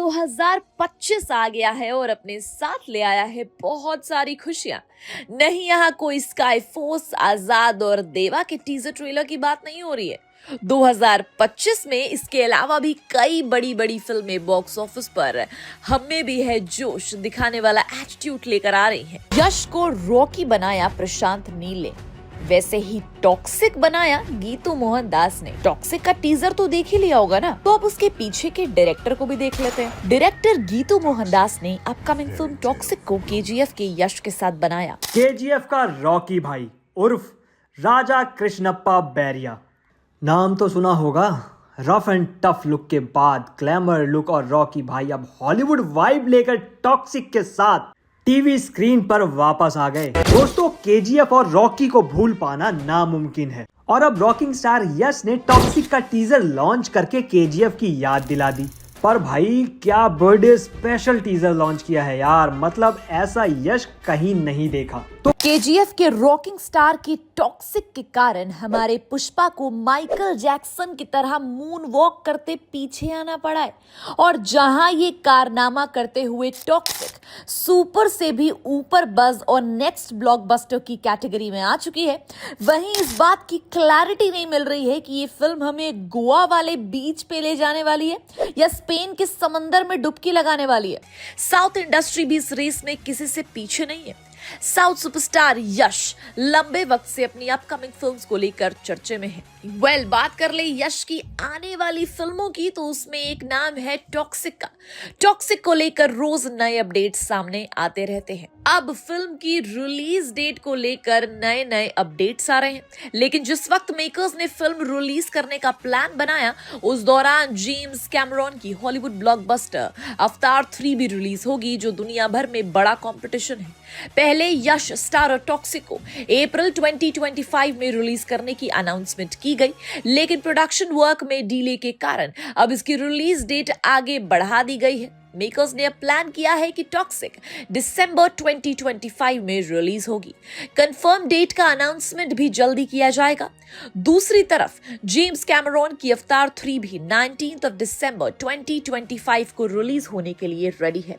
2025 आ गया है और अपने साथ ले आया है बहुत सारी खुशियां। नहीं, यहाँ कोई स्काई फोर्स, आजाद और देवा के टीजर ट्रेलर की बात नहीं हो रही है। 2025 में इसके अलावा भी कई बड़ी बड़ी फिल्में बॉक्स ऑफिस पर हमें भी है जोश दिखाने वाला एटीट्यूड लेकर आ रही हैं। यश को रॉकी बनाया प्रशांत नील ने, वैसे ही टॉक्सिक बनाया गीतू मोहन दास ने। टॉक्सिक का टीजर तो देख ही लिया होगा ना, तो अब उसके पीछे के डायरेक्टर को भी देख लेते हैं। डायरेक्टर गीतू मोहन दास ने अपकमिंग फिल्म टॉक्सिक को केजीएफ के यश के साथ बनाया। केजीएफ का रॉकी भाई उर्फ राजा कृष्णप्पा बैरिया, नाम तो सुना होगा। रफ एंड टफ लुक के बाद ग्लैमर लुक और रॉकी भाई अब हॉलीवुड वाइब लेकर टॉक्सिक के साथ टीवी स्क्रीन पर वापस आ गए। दोस्तों, केजीएफ और रॉकी को भूल पाना नामुमकिन है और अब रॉकिंग स्टार यश ने टॉक्सिक का टीजर लॉन्च करके केजीएफ की याद दिला दी। पर भाई क्या बर्थडे स्पेशल टीजर लॉन्च किया है यार, मतलब ऐसा यश कहीं नहीं देखा। तो केजीएफ के रॉकिंग स्टार की टॉक्सिक के कारण हमारे पुष्पा को माइकल जैक्सन की तरह मून वॉक करते पीछे आना पड़ा है। और जहां ये कारनामा करते हुए टॉक्सिक सुपर से भी ऊपर बज और नेक्स्ट ब्लॉकबस्टर की कैटेगरी में आ चुकी है, वहीं इस बात की क्लैरिटी नहीं मिल रही है कि ये फिल्म हमें गोवा वाले बीच पे ले जाने वाली है या स्पेन के समंदर में डुबकी लगाने वाली है। साउथ इंडस्ट्री भी इस रेस में किसी से पीछे नहीं है। साउथ सुपरस्टार यश लंबे वक्त से अपनी अपकमिंग फिल्म्स को लेकर चर्चे में है। बात कर ले यश की आने वाली फिल्मों की, तो उसमें एक नाम है टॉक्सिक का। टॉक्सिक को लेकर रोज नए अपडेट्स सामने आते रहते हैं। अब फिल्म की रिलीज डेट को लेकर नए नए अपडेट्स आ रहे हैं, लेकिन जिस वक्त मेकर्स ने फिल्म रिलीज करने का प्लान बनाया, उस दौरान जेम्स कैमरॉन की हॉलीवुड ब्लॉकबस्टर अवतार 3 भी रिलीज होगी, जो दुनिया भर में बड़ा कंपटीशन है। पहले यश स्टार टॉक्सिक को अप्रैल 2025 में रिलीज करने की अनाउंसमेंट की गई, लेकिन प्रोडक्शन वर्क में डिले के कारण अब इसकी रिलीज डेट आगे बढ़ा दी गई है। मेकर्स ने अब प्लान किया है कि टॉक्सिक दिसंबर 2025 में रिलीज होगी। कंफर्म डेट का अनाउंसमेंट भी जल्दी किया जाएगा। दूसरी तरफ जेम्स कैमरॉन की अवतार 3 भी 19 दिसंबर 2025 को रिलीज होने के लिए रेडी है।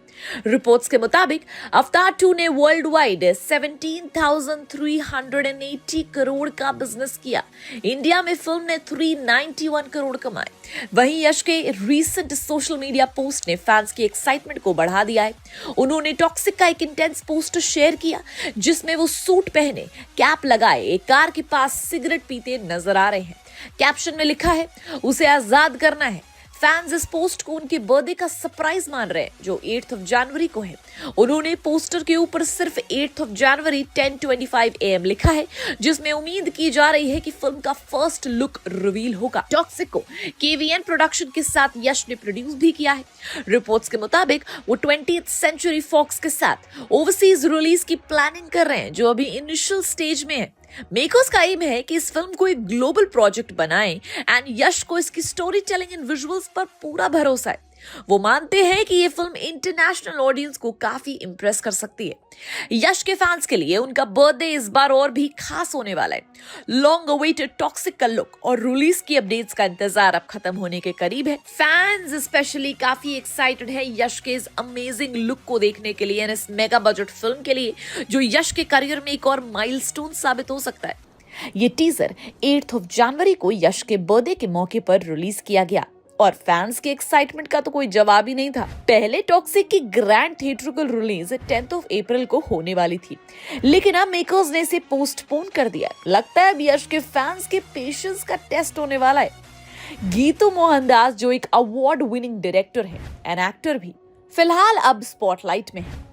रिपोर्ट्स के मुताबिक अवतार 2 ने वर्ल्ड वाइड 17,380 करोड़ का बिजनेस किया। इंडिया में फिल्म ने 391 करोड़ कमाए। वहीं यश के रीसेंट सोशल मीडिया पोस्ट ने फैंस की एक्साइटमेंट को बढ़ा दिया है। उन्होंने टॉक्सिक का एक इंटेंस पोस्टर शेयर किया, जिसमें वो सूट पहने, कैप लगाए, एक कार के पास सिगरेट पीते नजर आ रहे हैं। कैप्शन में लिखा है, उसे आजाद करना है। फैंस इस पोस्ट को उनके बर्थडे का सरप्राइज मान रहे हैं, जो 8 जनवरी को है। उन्होंने पोस्टर के ऊपर सिर्फ 8 जनवरी 10:25 AM लिखा है, जिसमें उम्मीद की जा रही है कि फिल्म का फर्स्ट लुक रिवील होगा। टॉक्सिक को केवीएन प्रोडक्शन के साथ यश ने प्रोड्यूस भी किया है। रिपोर्ट्स के मुताबिक वो 20th सेंचुरी फॉक्स के साथ ओवरसीज रिलीज की प्लानिंग कर रहे हैं, जो अभी इनिशियल स्टेज में है। मेकर्स का एम है कि इस फिल्म को एक ग्लोबल प्रोजेक्ट बनाएं एंड यश को इसकी स्टोरी टेलिंग एंड विजुअल्स पर पूरा भरोसा है। वो मानते हैं कि ये फिल्म इंटरनेशनल ऑडियंस को काफी इंप्रेस कर सकती है। यश के फैंस के लिए उनका बर्थडे इस बार और भी खास होने वाला है। लॉन्ग अवेटेड टॉक्सिक का लुक और रिलीज की अपडेट्स का इंतजार अब खत्म होने के करीब है। फैंस स्पेशली काफी एक्साइटेड है यश के इस अमेजिंग लुक को देखने के लिए, इस मेगा बजट फिल्म के लिए, जो यश के करियर में एक और माइलस्टोन साबित हो सकता है। ये टीजर 8 जनवरी को यश के बर्थडे के मौके पर रिलीज किया गया और फैंस के एक्साइटमेंट का तो कोई जवाब ही नहीं था। पहले टॉक्सिक की ग्रैंड थिएट्रिकल रिलीज 10 अप्रैल को होने वाली थी, लेकिन अब मेकर्स ने इसे पोस्टपोन कर दिया। लगता है अब यश के फैंस के पेशेंस का टेस्ट होने वाला है। गीतू मोहन दास, जो एक अवार्ड विनिंग डायरेक्टर है एंड एक्टर भी, फिलहाल अब स्पॉटलाइट में है।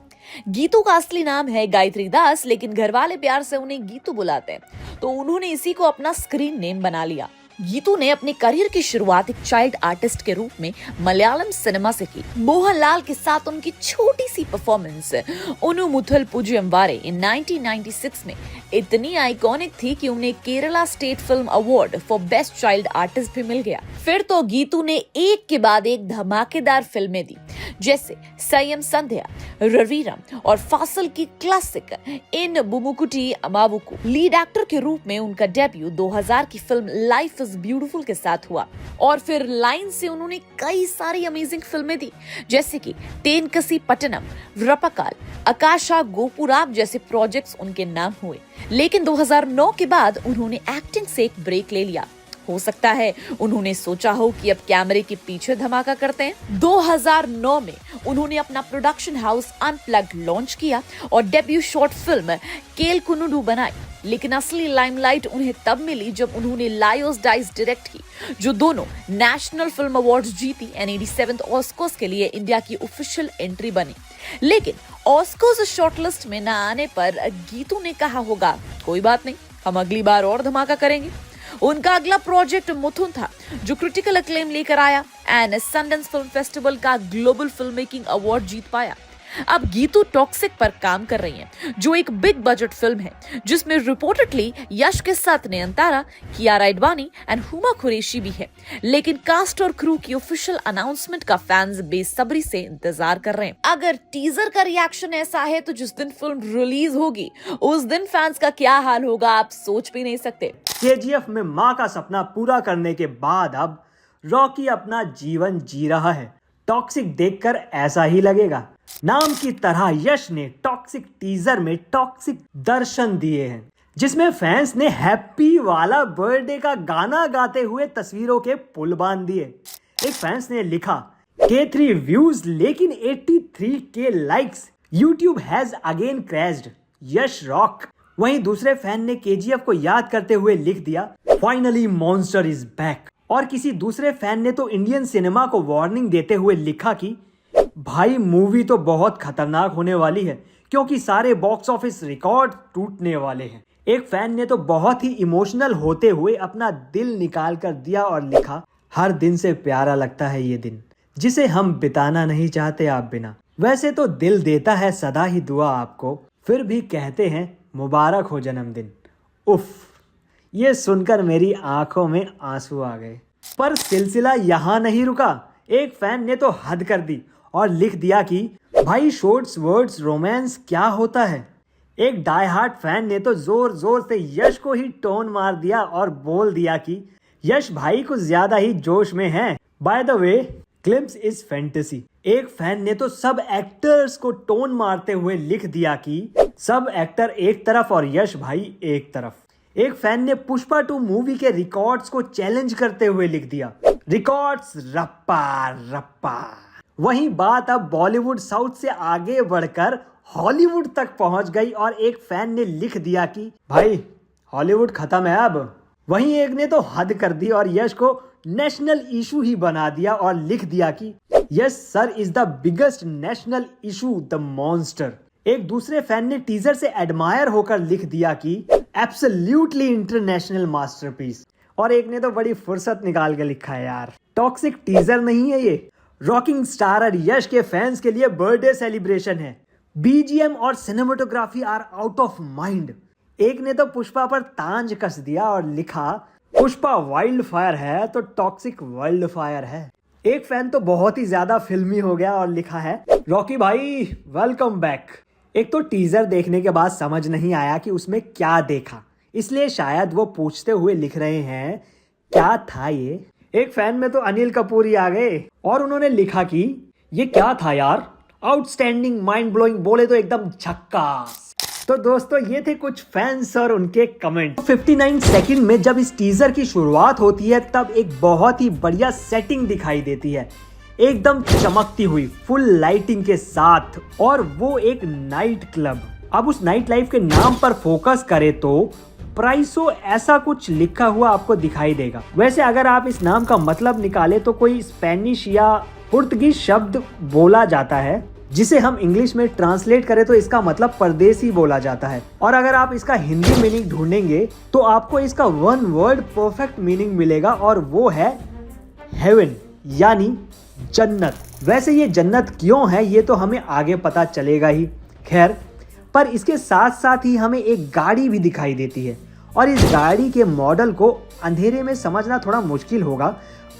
गीतू का असली नाम है गायत्री दास, लेकिन घर वाले प्यार से उन्हें गीतू बुलाते हैं, तो उन्होंने इसी को अपना स्क्रीन नेम बना लिया। गीतू ने अपने करियर की शुरुआत एक चाइल्ड आर्टिस्ट के रूप में मलयालम सिनेमा से की। मोहनलाल के साथ उनकी छोटी सी परफॉर्मेंस उनु मुथल पुजयम वारे इन 1996 में इतनी आइकॉनिक थी कि उन्हें Kerala state film award for best child artist भी मिल गया। फिर तो गीतू ने एक के बाद एक धमाकेदार फिल्में दी, जैसे संयम संध्या, रवीरम और फासिल की क्लासिक इन बुमुकुटी अमावुकु। लीड एक्टर के रूप में उनका डेब्यू 2000 की फिल्म लाइफ इज ब्यूटीफुल के साथ हुआ और फिर लाइन से उन्होंने कई सारी अमेजिंग फिल्में दी, जैसे कि तेनकसी पट्टनम, रपकाल, आकाशा गोपुराब जैसे प्रोजेक्ट्स उनके नाम हुए। लेकिन 2009 के बाद उन्होंने एक्टिंग से एक ब्रेक ले लिया। हो सकता है उन्होंने सोचा हो कि अब कैमरे के पीछे धमाका करते हैं। 2009 में उन्होंने अपना प्रोडक्शन हाउस अनप्लग्ड लॉन्च किया और डेब्यू शॉर्ट फिल्म केल कुनुडू बनाई। लेकिन असली लाइमलाइट उन्हें तब मिली जब उन्होंने लायोस डाइस डायरेक्ट की, जो दोनों नेशनल फिल्म अवार्ड्स जीती एंड 87th ऑस्कर्स के लिए इंडिया की ऑफिशियल एंट्री बनी। लेकिन ऑस्कर्स शॉर्टलिस्ट में न आने पर गीतू ने कहा होगा, कोई बात नहीं, हम अगली बार और धमाका करेंगे। उनका अगला प्रोजेक्ट मुथुन था, जो क्रिटिकल अक्लेम लेकर आया एंड सनडांस फिल्म फेस्टिवल का ग्लोबल फिल्म मेकिंग अवार्ड जीत पाया। अब गीतू टॉक्सिक पर काम कर रही हैं, जो एक बिग बजट फिल्म है जिसमें रिपोर्टेडली यश के साथ नयनतारा, कियारा एडवाणी एंड हुमा कुरैशी भी है। लेकिन कास्ट और क्रू की ऑफिशियल अनाउंसमेंट का फैंस बेसब्री से इंतजार कर रहे हैं। अगर टीजर का रिएक्शन ऐसा है तो जिस दिन फिल्म रिलीज होगी उस दिन फैंस का क्या हाल होगा आप सोच भी नहीं सकते। केजीएफ में माँ का सपना पूरा करने के बाद अब रॉकी अपना जीवन जी रहा है। टॉक्सिक देखकर ऐसा ही लगेगा। नाम की तरह यश ने टॉक्सिक टीजर में टॉक्सिक दर्शन दिए हैं, जिसमें फैंस ने हैप्पी वाला बर्थडे का गाना गाते हुए तस्वीरों के पुल बांध दिए। एक फैंस ने लिखा K3 व्यूज लेकिन 83 के likes, YouTube has again crashed, Yash rock. वहीं दूसरे फैन ने केजीएफ को याद करते हुए लिख दिया फाइनली मॉन्स्टर इज बैक। और किसी दूसरे फैन ने तो इंडियन सिनेमा को वार्निंग देते हुए लिखा कि भाई मूवी तो बहुत खतरनाक होने वाली है क्योंकि सारे बॉक्स ऑफिस रिकॉर्ड टूटने वाले हैं। एक फैन ने तो बहुत ही इमोशनल होते हुए अपना दिल निकाल कर दिया और लिखा हर दिन से प्यारा लगता है ये दिन जिसे हम बिताना नहीं चाहते आप बिना। वैसे तो दिल देता है सदा ही दुआ आपको, फिर भी कहते हैं मुबारक हो जन्मदिन। उफ, ये सुनकर मेरी आंखों में आंसू आ गए। पर सिलसिला यहाँ नहीं रुका। एक फैन ने तो हद कर दी और लिख दिया कि भाई शॉर्ट्स वर्ड्स रोमांस क्या होता है। एक डाई हार्ट फैन ने तो जोर जोर से यश को ही टोन मार दिया और बोल दिया कि यश भाई कुछ ज्यादा ही जोश में हैं। By the way glimpse is fantasy. एक फैन ने तो सब एक्टर्स को टोन मारते हुए लिख दिया कि सब एक्टर एक तरफ और यश भाई एक तरफ। एक फैन ने पुष्पा 2 मूवी के रिकॉर्ड्स को चैलेंज करते हुए लिख दिया रिकॉर्ड्स रप्पा रप्पा। वहीं बात अब बॉलीवुड साउथ से आगे बढ़कर हॉलीवुड तक पहुंच गई और एक फैन ने लिख दिया कि भाई हॉलीवुड खत्म है अब। वहीं एक ने तो हद कर दी और यश को नेशनल इशू ही बना दिया और लिख दिया कि yes sir is the biggest national issue the monster. एक दूसरे फैन ने टीजर से एडमायर होकर लिख दिया कि एब्सोल्युटली इंटरनेशनल मास्टरपीस। और एक ने तो बड़ी फुर्सत निकाल के लिखा है यार टॉक्सिक टीजर नहीं है ये, रॉकिंग स्टारर यश के फैंस के लिए बर्थडे सेलिब्रेशन है। बीजीएम और cinematography are out of mind. एक ने तो पुष्पा पर तांज कस दिया और लिखा पुष्पा वाइल्ड फायर है तो टॉक्सिक वर्ल्ड फायर है। एक फैन तो बहुत ही ज्यादा फिल्मी हो गया और लिखा है रॉकी भाई वेलकम बैक। एक तो टीजर देखने के बाद समझ नहीं आया कि उसमें क्या देखा, इसलिए शायद वो पूछते हुए लिख रहे हैं क्या था ये। एक फैन में तो अनिल कपूर ही आ गए और उन्होंने लिखा कि ये क्या था यार, आउटस्टैंडिंग, माइंड ब्लोइंग, बोले तो एकदम झक्कास। तो दोस्तों ये थे कुछ फैंस और उनके कमेंट। 59 सेकंड में जब इस टीजर की शुरुआत होती है तब एक बहुत ही बढ़िया सेटिंग दिखाई देती है, एकदम चमकती हुई फुल लाइटिंग के साथ, और वो एक नाइट क्लब। अब उस नाइट लाइफ के नाम पर फोकस करें तो प्राइसो ऐसा कुछ लिखा हुआ आपको दिखाई देगा। वैसे अगर आप इस नाम का मतलब निकाले तो कोई स्पेनिश या पुर्तगीज शब्द बोला जाता है जिसे हम इंग्लिश में ट्रांसलेट करें तो इसका मतलब परदेसी बोला जाता है। और अगर आप इसका हिंदी मीनिंग ढूंढेंगे तो आपको इसका वन वर्ड परफेक्ट मीनिंग मिलेगा और वो है हेवन, यानी जन्नत। वैसे ये जन्नत क्यों है ये तो हमें आगे पता चलेगा ही, खैर। पर इसके साथ साथ ही हमें एक गाड़ी भी दिखाई देती है और इस गाड़ी के मॉडल को अंधेरे में समझना थोड़ा मुश्किल होगा,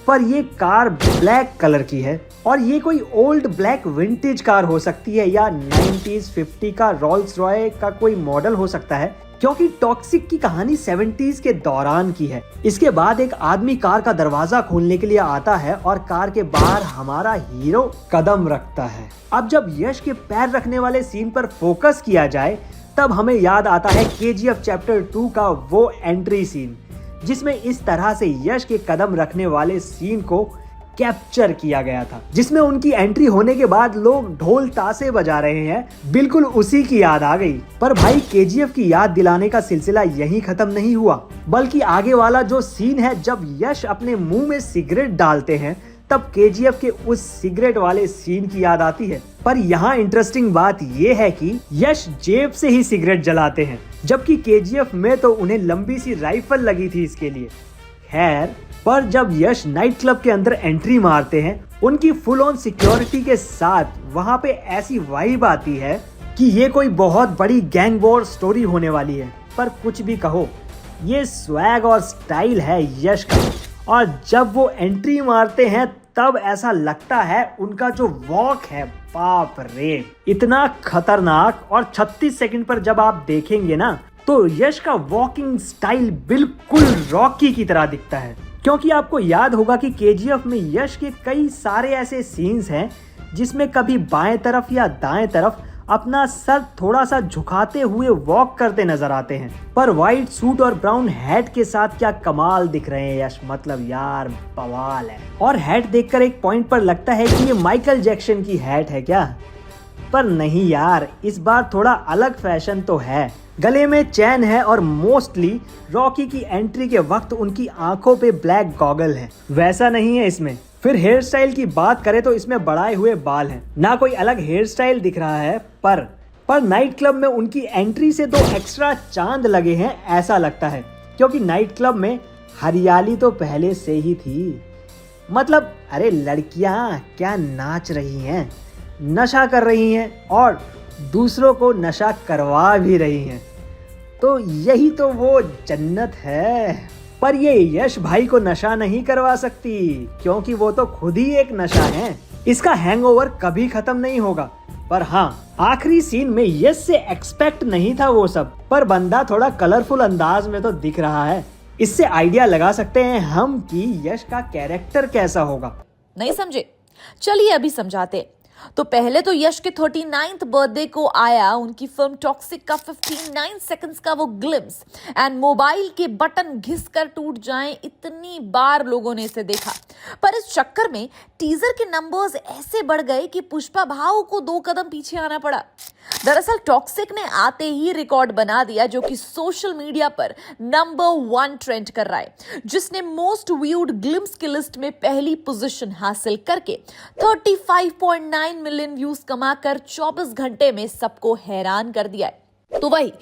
पर ये कार ब्लैक कलर की है और ये कोई ओल्ड ब्लैक विंटेज कार हो सकती है या 90s 50 का रोल्स रॉय का कोई मॉडल हो सकता है, क्योंकि टॉक्सिक की कहानी 70s के दौरान की है। इसके बाद एक आदमी कार का दरवाजा खोलने के लिए आता है और कार के बाहर हमारा हीरो कदम रखता है। अब जब यश के पैर रखने वाले सीन पर फोकस किया जाए तब हमें याद आता है KGF चैप्टर 2 का वो एंट्री सीन, जिसमें इस तरह से यश के कदम रखने वाले सीन को कैप्चर किया गया था, जिसमें उनकी एंट्री होने के बाद लोग ढोल ताशे बजा रहे हैं। बिल्कुल उसी की याद आ गई। पर भाई KGF की याद दिलाने का सिलसिला यहीं खत्म नहीं हुआ, बल्कि आगे वाला जो सीन है जब यश अपने मुंह में सिगरेट डालते हैं तब KGF के उस सिगरेट वाले सीन की याद आती है। पर यहाँ इंटरेस्टिंग बात यह है कि यश जेब से ही सिगरेट जलाते हैं, जबकि KGF में तो उन्हें लंबी सी राइफल लगी थी इसके लिए। खैर, पर जब यश नाइट क्लब के अंदर एंट्री मारते हैं उनकी फुल ऑन सिक्योरिटी के साथ, वहां पे ऐसी वाइब आती है कि ये कोई बहुत बड़ी गैंग वॉर स्टोरी होने वाली है। पर कुछ भी कहो, ये स्वैग और स्टाइल है यश का, और जब वो एंट्री मारते हैं तब ऐसा लगता है उनका जो वॉक है, बाप रे, इतना खतरनाक। और 36 सेकंड पर जब आप देखेंगे ना तो यश का वॉकिंग स्टाइल बिल्कुल रॉकी की तरह दिखता है, क्योंकि आपको याद होगा कि KGF में यश के कई सारे ऐसे सीन्स हैं जिसमें कभी बाएं तरफ या दाएं तरफ अपना सर थोड़ा सा झुकाते हुए वॉक करते नजर आते हैं। पर व्हाइट सूट और ब्राउन हैट के साथ क्या कमाल दिख रहे हैं यश, मतलब यार बवाल है। और हैट देखकर एक पॉइंट पर लगता है कि ये माइकल जैक्सन की हैट है क्या, पर नहीं यार, इस बार थोड़ा अलग फैशन तो है। गले में चैन है और मोस्टली रॉकी की एंट्री के वक्त उनकी आंखों पे ब्लैक गॉगल है, वैसा नहीं है इसमें। फिर हेयर स्टाइल की बात करें तो इसमें बढ़ाए हुए बाल हैं, ना कोई अलग हेयर स्टाइल दिख रहा है। पर नाइट क्लब में उनकी एंट्री से 2 एक्स्ट्रा चांद लगे हैं ऐसा लगता है, क्योंकि नाइट क्लब में हरियाली तो पहले से ही थी। मतलब अरे लड़कियां क्या नाच रही हैं, नशा कर रही हैं और दूसरों को नशा करवा भी रही हैं, तो यही तो वो जन्नत है। पर ये यश भाई को नशा नहीं करवा सकती, क्योंकि वो तो खुद ही एक नशा है। इसका हैंगओवर कभी खत्म नहीं होगा। पर हाँ, आखिरी सीन में यश से एक्सपेक्ट नहीं था वो सब, पर बंदा थोड़ा कलरफुल अंदाज में तो दिख रहा है। इससे आइडिया लगा सकते हैं हम कि यश का कैरेक्टर कैसा होगा। नहीं समझे? चलिए अभी समझाते। तो पहले तो यश के 39th बर्थडे को आया उनकी फिल्म टॉक्सिक का 59 सेकंड्स का वो ग्लिम्स, एंड मोबाइल के बटन घिस कर टूट जाएं, इतनी बार लोगों ने इसे देखा। पर इस चक्कर में टीजर के नंबर्स ऐसे बढ़ गए कि पुष्पा भाऊ को 2 कदम पीछे आना पड़ा। दरअसल टॉक्सिक ने आते ही रिकॉर्ड बना दिया, जो कि सोशल मीडिया पर नंबर 1 ट्रेंड कर रहा है, जिसने मोस्ट व्यूड ग्लिम्स की लिस्ट में पहली पोजीशन हासिल करके 35.9 मिलियन व्यूज कमाकर 24 घंटे में सबको हैरान कर दिया है। तो वही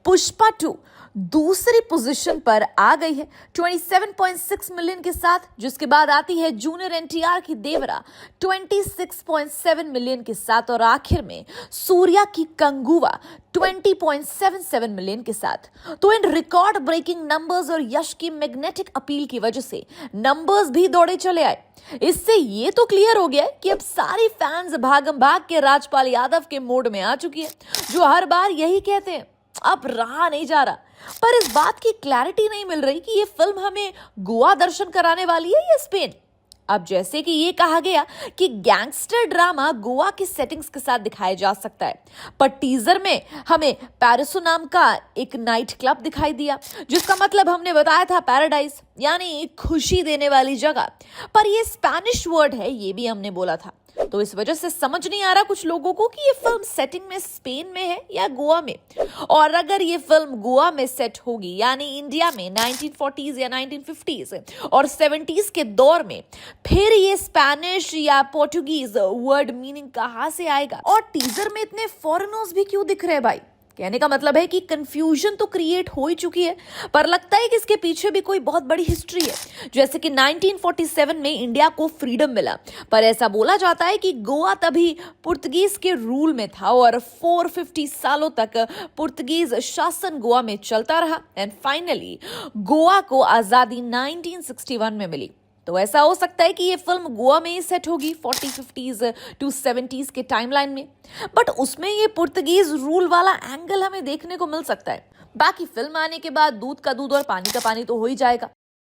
पुष्पा 2 दूसरी पोजीशन पर आ गई है 27.6 मिलियन के साथ, जिसके बाद आती है जूनियर NTR की देवरा 26.7 मिलियन के साथ, और आखिर में सूर्या की कंगुवा 20.77 मिलियन के साथ। तो इन रिकॉर्ड ब्रेकिंग नंबर्स और यश की मैग्नेटिक अपील की वजह से नंबर्स भी दौड़े चले आए। इससे ये तो क्लियर हो गया है कि अब सारी फैंस भागम भाग के राजपाल यादव के मोड में आ चुकी है, जो हर बार यही कहते हैं अब रहा नहीं जा रहा। पर इस बात की क्लैरिटी नहीं मिल रही कि ये फिल्म हमें गोवा दर्शन कराने वाली है या स्पेन। अब जैसे कि ये कहा गया कि गैंगस्टर ड्रामा गोवा की सेटिंग्स के साथ दिखाया जा सकता है, पर टीजर में हमें पैरिसो नाम का एक नाइट क्लब दिखाई दिया, जिसका मतलब हमने बताया था पैराडाइज, यानी खुशी देने वाली जगह। पर ये स्पेनिश वर्ड है, ये भी हमने बोला था। तो इस वजह से समझ नहीं आ रहा कुछ लोगों को कि ये फिल्म सेटिंग में स्पेन में है या गोवा में। और अगर ये फिल्म गोवा में सेट होगी, यानी इंडिया में 1940s या 1950s और 70s के दौर में, फिर ये स्पेनिश या पोर्टुगीज वर्ड मीनिंग कहां से आएगा? और टीजर में इतने फॉरेनर्स भी क्यों दिख रहे हैं भाई? कहने का मतलब है कि कंफ्यूजन तो क्रिएट हो ही चुकी है, पर लगता है कि इसके पीछे भी कोई बहुत बड़ी हिस्ट्री है। जैसे कि 1947 में इंडिया को फ्रीडम मिला, पर ऐसा बोला जाता है कि गोवा तभी पुर्तगीज के रूल में था और 450 सालों तक पुर्तगीज शासन गोवा में चलता रहा, एंड फाइनली गोवा को आजादी 1961 में मिली। तो ऐसा हो सकता है कि ये फिल्म गोवा में ही सेट होगी 40s 50s टू 70s के टाइमलाइन में, बट उसमें ये पुर्तगीज रूल वाला एंगल हमें देखने को मिल सकता है। बाकी फिल्म आने के बाद दूध का दूध और पानी का पानी तो हो ही जाएगा।